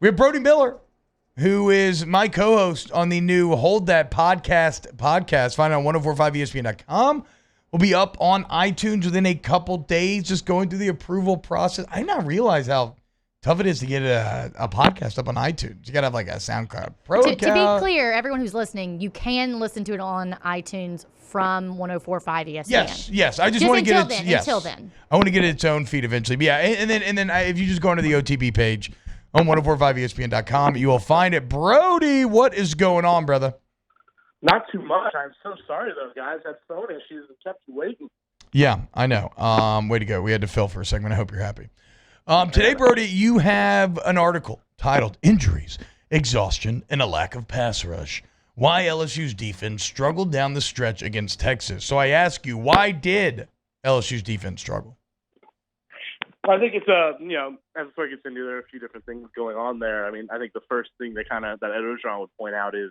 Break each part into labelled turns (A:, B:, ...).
A: We have Brody Miller, who is my co-host on the new Hold That podcast. Find it on 1045ESPN.com. We'll be up on iTunes within a couple days, just going through the approval process. I did not realize how tough it is to get a podcast up on iTunes. You got to have like a SoundCloud Pro
B: To
A: account.
B: be clear, everyone who's listening, you can listen to it on iTunes from 1045 ESPN.
A: Yes. I just want to get it. Yes.
B: Until then.
A: I want to get its own feed eventually. But yeah, and then if you just go into the OTB page on 1045ESPN.com, you will find it. Brody, what is going on, brother?
C: Not too much. I'm so sorry, though, guys. Had phone issues and kept you waiting.
A: Yeah, I know. Way to go. We had to fill for a segment. I hope you're happy. Today, Brody, you have an article titled Injuries, Exhaustion, and a Lack of Pass Rush. Why LSU's defense struggled down the stretch against Texas. So I ask you, why did LSU's defense struggle?
C: I think it's as the story gets into, there are a few different things going on there. I mean, I think the first thing that Ed Orgeron would point out is,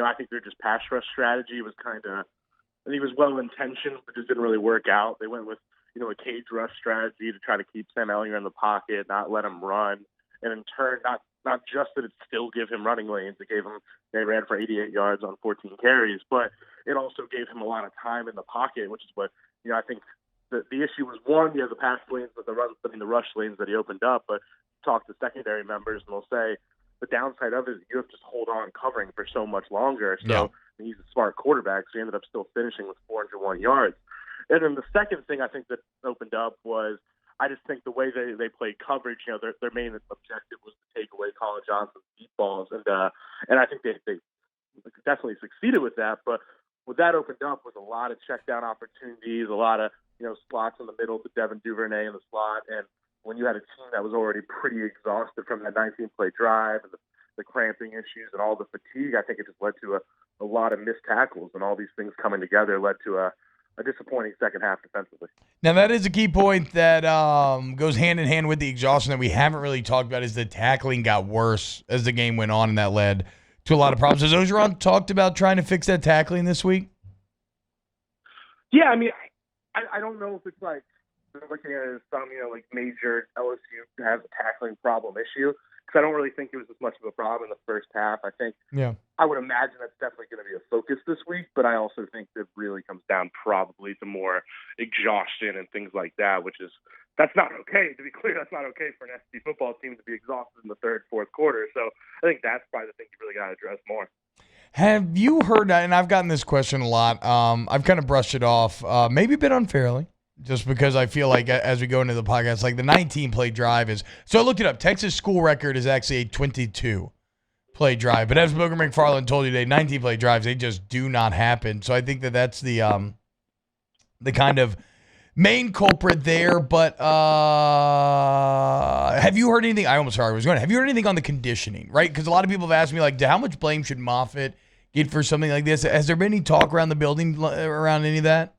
C: I think their just pass rush strategy was I think it was well-intentioned, but just didn't really work out. They went with, a cage rush strategy to try to keep Sam Ellinger in the pocket, not let him run. And in turn, not just that it still gave him running lanes, they ran for 88 yards on 14 carries, but it also gave him a lot of time in the pocket, which is what, I think the issue was, one, the pass lanes, but the rush lanes that he opened up. But talk to secondary members, and they'll say the downside of it is you have to just hold on covering for so much longer. So he's a smart quarterback, so he ended up still finishing with 401 yards. And then the second thing I think that opened up was, I just think the way they played coverage, their main objective was to take away Colin Johnson's deep balls, and I think they definitely succeeded with that. But what that opened up was a lot of check down opportunities, a lot of slots in the middle to Devin Duvernay in the slot, and when you had a team that was already pretty exhausted from that 19-play drive and the cramping issues and all the fatigue, I think it just led to a lot of missed tackles, and all these things coming together led to a disappointing second half defensively.
A: Now, that is a key point that goes hand in hand with the exhaustion that we haven't really talked about, is the tackling got worse as the game went on, and that led to a lot of problems. Has Orgeron talked about trying to fix that tackling this week?
C: Yeah, I mean, I don't know if it's like they're looking at it as some, major LSU has a tackling problem issue, because I don't really think it was as much of a problem in the first half. I think I would imagine that's definitely going to be a focus this week, but I also think that really comes down probably to more exhaustion and things like that, that's not okay. To be clear, that's not okay for an SC football team to be exhausted in the third, fourth quarter. So I think that's probably the thing you really got to address more.
A: Have you heard, and I've gotten this question a lot, I've kind of brushed it off, maybe a bit unfairly, just because I feel like as we go into the podcast, like the 19-play drive is, so I looked it up, Texas school record is actually a 22-play drive, but as Booger McFarland told you today, 19-play drives, they just do not happen, so I think that's the kind of main culprit there. But have you heard anything? I almost heard I was going. Have you heard anything on the conditioning? Right, because a lot of people have asked me, like, how much blame should Moffitt get for something like this? Has there been any talk around the building around any of that?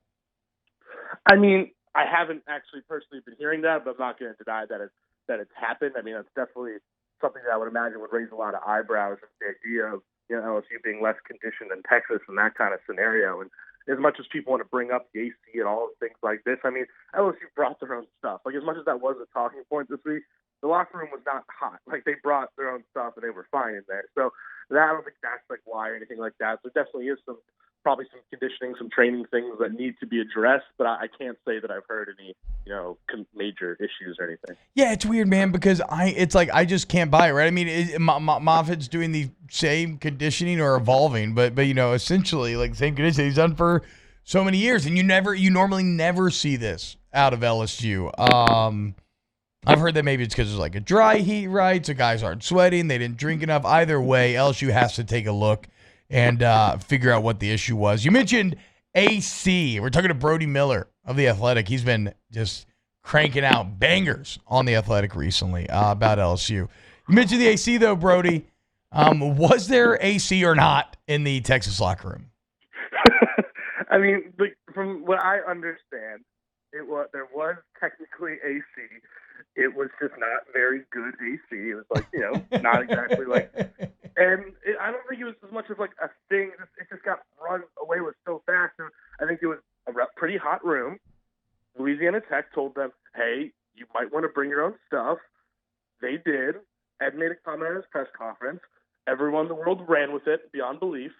C: I mean, I haven't actually personally been hearing that, but I'm not going to deny that it's happened. I mean, it's definitely something that I would imagine would raise a lot of eyebrows. The idea of LSU being less conditioned than Texas in that kind of scenario, and as much as people want to bring up the AC and all things like this, I mean, LSU brought their own stuff. Like, as much as that was a talking point this week, the locker room was not hot. Like, they brought their own stuff and they were fine in there. So I don't think that's like why or anything like that. There definitely is probably some conditioning, some training things that need to be addressed, but I can't say that I've heard any, major issues or anything.
A: Yeah, it's weird, man, because it's like I just can't buy it, right? I mean, Moffitt's doing the same conditioning or evolving, but essentially like the same conditioning he's done for so many years, and you normally never see this out of LSU. I've heard that maybe it's because there's like a dry heat, right? So guys aren't sweating, they didn't drink enough. Either way, LSU has to take a look and figure out what the issue was. You mentioned AC. We're talking to Brody Miller of The Athletic. He's been just cranking out bangers on The Athletic recently about LSU. You mentioned the AC, though, Brody. Was there AC or not in the Texas locker room?
C: I mean, from what I understand, there was technically AC. It was just not very good AC. It was like, not exactly like, and I don't think it was as much of like a thing. It just got run away with so fast. And I think it was a pretty hot room. Louisiana Tech told them, hey, you might want to bring your own stuff. They did. Ed made a comment at his press conference. Everyone in the world ran with it beyond belief.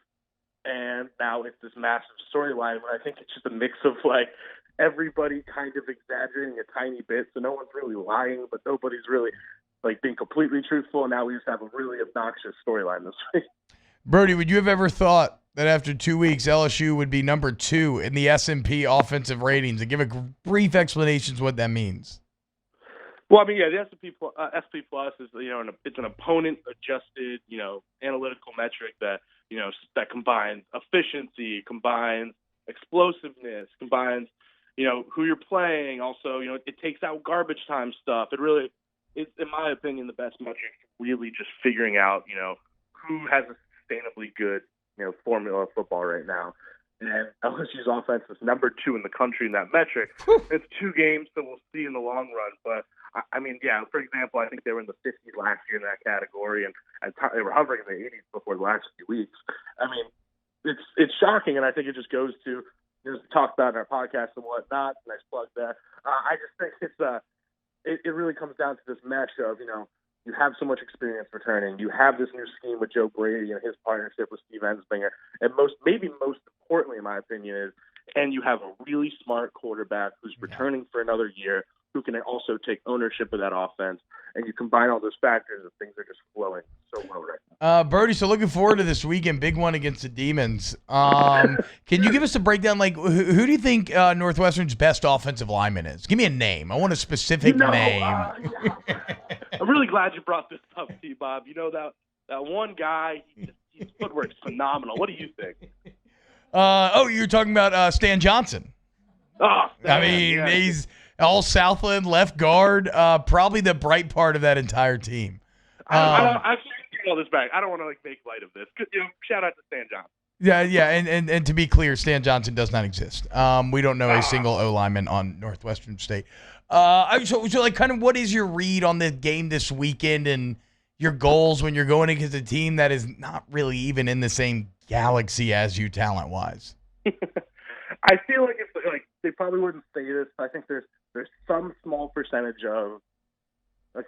C: And now it's this massive storyline. I think it's just a mix of like everybody kind of exaggerating a tiny bit, so no one's really lying, but nobody's really like being completely truthful. And now we just have a really obnoxious storyline this week.
A: Brody, would you have ever thought that after 2 weeks LSU would be number 2 in the S&P offensive ratings? And give a brief explanation of what that means.
C: Well, I mean, yeah, the SP Plus is, it's an opponent adjusted, analytical metric that, that combines efficiency, combines explosiveness, combines, who you're playing. Also, it takes out garbage time stuff. It really is, in my opinion, the best metric for really just figuring out, who has a sustainably good, formula of football right now. And LSU's offense is number 2 in the country in that metric. It's 2 games, so we'll see in the long run. But, I mean, yeah, for example, I think they were in the 50s last year in that category, and they were hovering in the 80s before the last few weeks. I mean, it's shocking, and I think it just goes to, talk about in our podcast and whatnot. Nice plug there. I just think it really comes down to this mesh of, you have so much experience returning. You have this new scheme with Joe Brady and his partnership with Steve Ensminger. And most importantly, in my opinion, and you have a really smart quarterback who's returning for another year, who can also take ownership of that offense. And you combine all those factors and things are just flowing so well right now.
A: Brody, so looking forward to this weekend, big one against the Demons. Can you give us a breakdown? Like, who do you think Northwestern's best offensive lineman is? Give me a name. I want a specific name.
C: I'm really glad you brought this up, T-Bob. That one guy, his footwork's phenomenal. What do you think?
A: You're talking about Stan Johnson.
C: Oh,
A: I mean, he's all Southland, left guard, probably the bright part of that entire team.
C: I'm taking all this back. I don't want to make light of this. Shout out to Stan Johnson.
A: Yeah, and to be clear, Stan Johnson does not exist. We don't know a single O lineman on Northwestern State. So like, kind of, what is your read on the game this weekend and your goals when you're going against a team that is not really even in the same galaxy as you talent-wise?
C: I feel like they probably wouldn't say this, but I think there's some small percentage of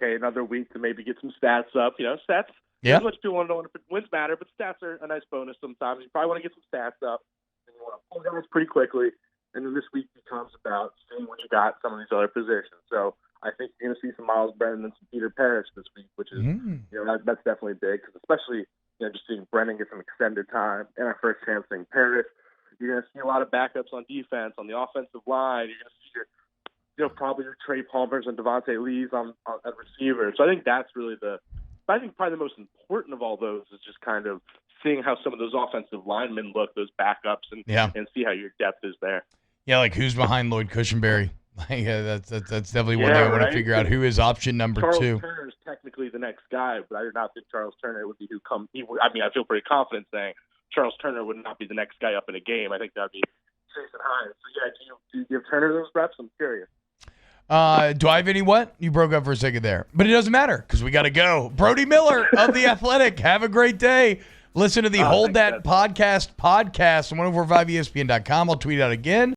C: another week to maybe get some stats up. Stats.
A: Yeah.
C: As much people want to know if wins matter, but stats are a nice bonus sometimes. You probably want to get some stats up, and you want to pull guys pretty quickly. And then this week becomes about seeing what you got in some of these other positions. So I think you're going to see some Miles Brennan and some Peter Parrish this week, which is that's definitely big, because especially just seeing Brennan get some extended time and our first chance seeing Parrish. You're going to see a lot of backups on defense, on the offensive line. You're going to see probably your Trey Palmers and Devontae Lees on at receiver. So I think that's really probably the most important of all those is just kind of seeing how some of those offensive linemen look, those backups, and see how your depth is there. Yeah,
A: like who's behind Lloyd Cushenberry? That's definitely one thing I want to figure out. Who is option number
C: Charles
A: 2?
C: Turner is technically the next guy, but I do not think Charles Turner would be I feel pretty confident saying Charles Turner would not be the next guy up in a game. I think that would be Jason Hines. So yeah, do you give Turner those reps? I'm curious.
A: Do I have any what? You broke up for a second there. But it doesn't matter because we got to go. Brody Miller of The Athletic. Have a great day. Listen to the Hold That podcast on 1045ESPN.com. I'll tweet out again.